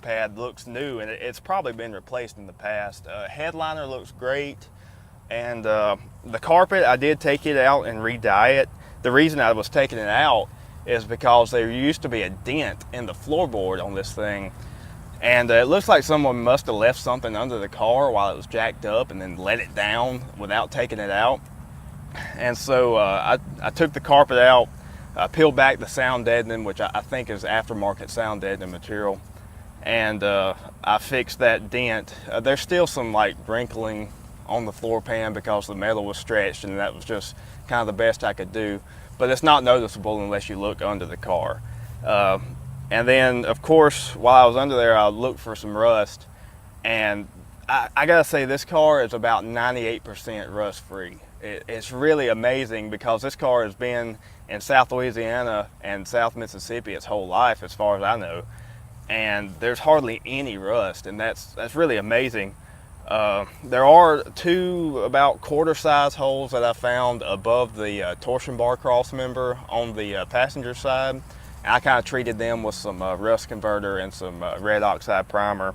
Pad looks new, and it's probably been replaced in the past. Headliner looks great, and the carpet, I did take it out and re-dye it. The reason I was taking it out is because there used to be a dent in the floorboard on this thing, and it looks like someone must have left something under the car while it was jacked up and then let it down without taking it out. And so I took the carpet out, peeled back the sound deadening, which I think is aftermarket sound deadening material, and I fixed that dent. There's still some like wrinkling on the floor pan because the metal was stretched, and that was just kind of the best I could do, but it's not noticeable unless you look under the car. And then of course, while I was under there, I looked for some rust, and I gotta say, this car is about 98% rust free. It's really amazing because this car has been in South Louisiana and South Mississippi its whole life, as far as I know, and there's hardly any rust, and that's really amazing. There are two about quarter-size holes that I found above the torsion bar cross member on the passenger side. And I kind of treated them with some rust converter and some red oxide primer.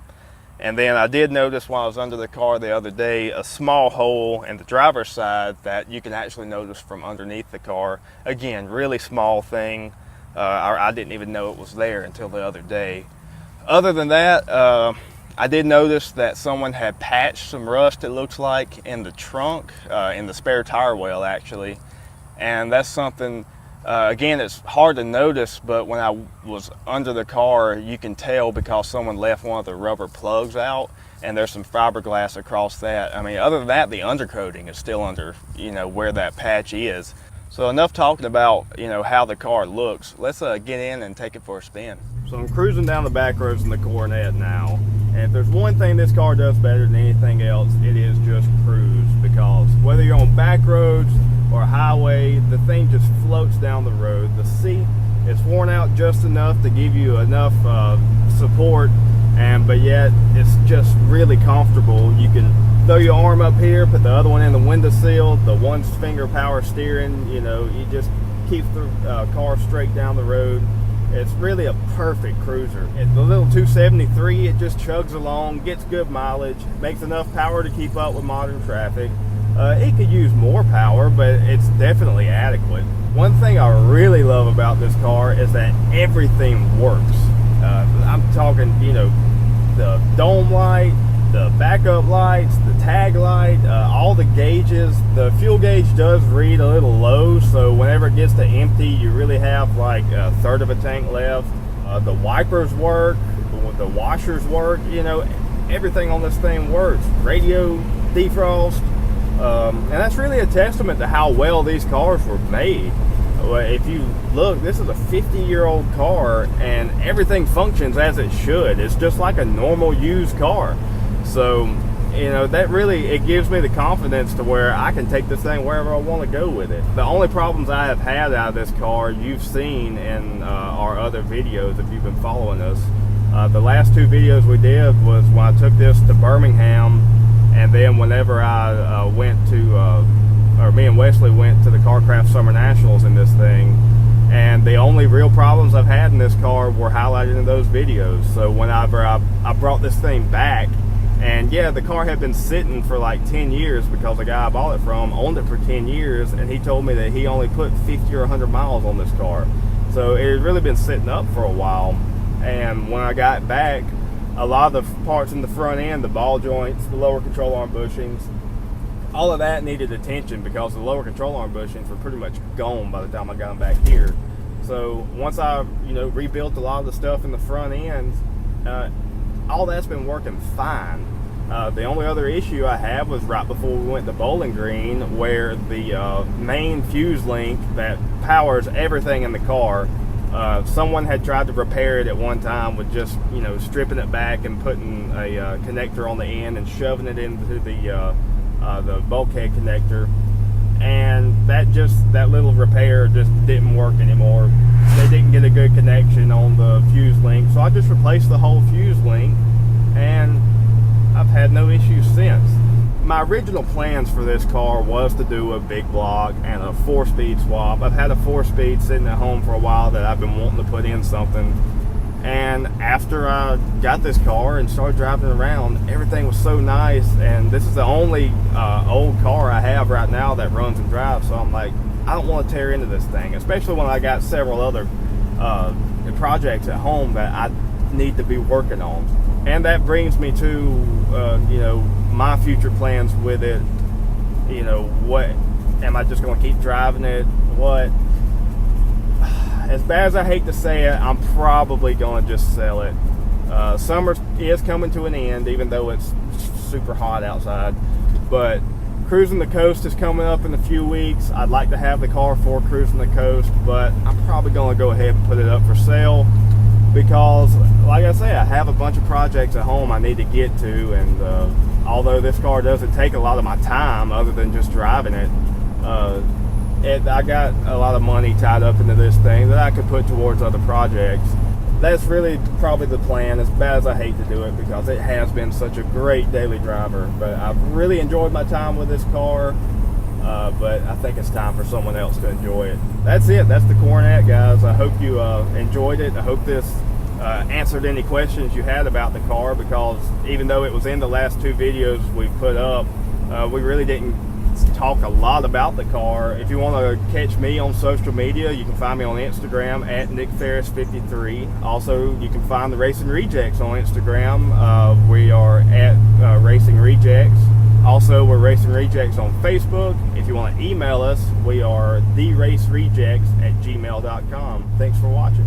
And then I did notice while I was under the car the other day a small hole in the driver's side that you can actually notice from underneath the car. Again, really small thing. I didn't even know it was there until the other day. Other than that, I did notice that someone had patched some rust, it looks like, in the trunk, in the spare tire well actually. And that's something, again, it's hard to notice, but when I was under the car, you can tell because someone left one of the rubber plugs out, and there's some fiberglass across that. I mean, other than that, the undercoating is still under, where that patch is. So enough talking about, how the car looks. Let's get in and take it for a spin. So I'm cruising down the back roads in the Coronet now, and if there's one thing this car does better than anything else, it is just cruise, because whether you're on back roads or a highway, the thing just floats down the road. The seat is worn out just enough to give you enough support, but yet it's just really comfortable. You can throw your arm up here, put the other one in the windowsill, the one finger power steering, you just keep the car straight down the road. It's really a perfect cruiser. The little 273, it just chugs along, gets good mileage, makes enough power to keep up with modern traffic. It could use more power, but it's definitely adequate. One thing I really love about this car is that everything works. I'm talking, the dome light, the backup lights, the tag light, all the gauges. The fuel gauge does read a little low, so whenever it gets to empty, you really have like a third of a tank left. The wipers work, the washers work, everything on this thing works. Radio defrost, and that's really a testament to how well these cars were made. If you look, this is a 50-year-old car, and everything functions as it should. It's just like a normal used car. So, that really, it gives me the confidence to where I can take this thing wherever I want to go with it. The only problems I have had out of this car, you've seen in our other videos if you've been following us. The last two videos we did was when I took this to Birmingham, and then whenever I went to, or me and Wesley went to the Carcraft Summer Nationals in this thing. And the only real problems I've had in this car were highlighted in those videos. So whenever I brought this thing back, and yeah, the car had been sitting for like 10 years because the guy I bought it from owned it for 10 years, and he told me that he only put 50 or 100 miles on this car. So it had really been sitting up for a while. And when I got back, a lot of the parts in the front end, the ball joints, the lower control arm bushings, all of that needed attention because the lower control arm bushings were pretty much gone by the time I got them back here. So once I, rebuilt a lot of the stuff in the front end, all that's been working fine. The only other issue I had was right before we went to Bowling Green, where the main fuse link that powers everything in the car, someone had tried to repair it at one time with just, stripping it back and putting a connector on the end and shoving it into the bulkhead connector, and that little repair just didn't work anymore. They didn't get a good connection on the fuse link, so I just replaced the whole fuse link, and I've had no issues since. my original plans for this car was to do a big block and a 4-speed swap. I've had a 4-speed sitting at home for a while that I've been wanting to put in something. And after I got this car and started driving around, everything was so nice. And this is the only old car I have right now that runs and drives. So I'm like, I don't want to tear into this thing, especially when I got several other projects at home that I need to be working on. And that brings me to, you know, my future plans with it. You know, what, am I just going to keep driving it? What? As bad as I hate to say it, I'm probably going to just sell it. Summer is coming to an end, even though it's super hot outside. But cruising the coast is coming up in a few weeks. I'd like to have the car for cruising the coast, but I'm probably going to go ahead and put it up for sale because, like I say, I have a bunch of projects at home I need to get to. And although this car doesn't take a lot of my time other than just driving it, I got a lot of money tied up into this thing that I could put towards other projects. That's really probably the plan, as bad as I hate to do it because it has been such a great daily driver. But I've really enjoyed my time with this car, but I think it's time for someone else to enjoy it. That's it. That's the Coronet, guys. I hope you enjoyed it. I hope this answered any questions you had about the car, because even though it was in the last 2 videos we put up, we really didn't talk a lot about the car. If you want to catch me on social media, you can find me on Instagram at NickFerris53. Also, you can find the Racing Rejects on Instagram. We are at Racing Rejects. Also, we're Racing Rejects on Facebook. If you want to email us, we are theracerejects@gmail.com. Thanks for watching.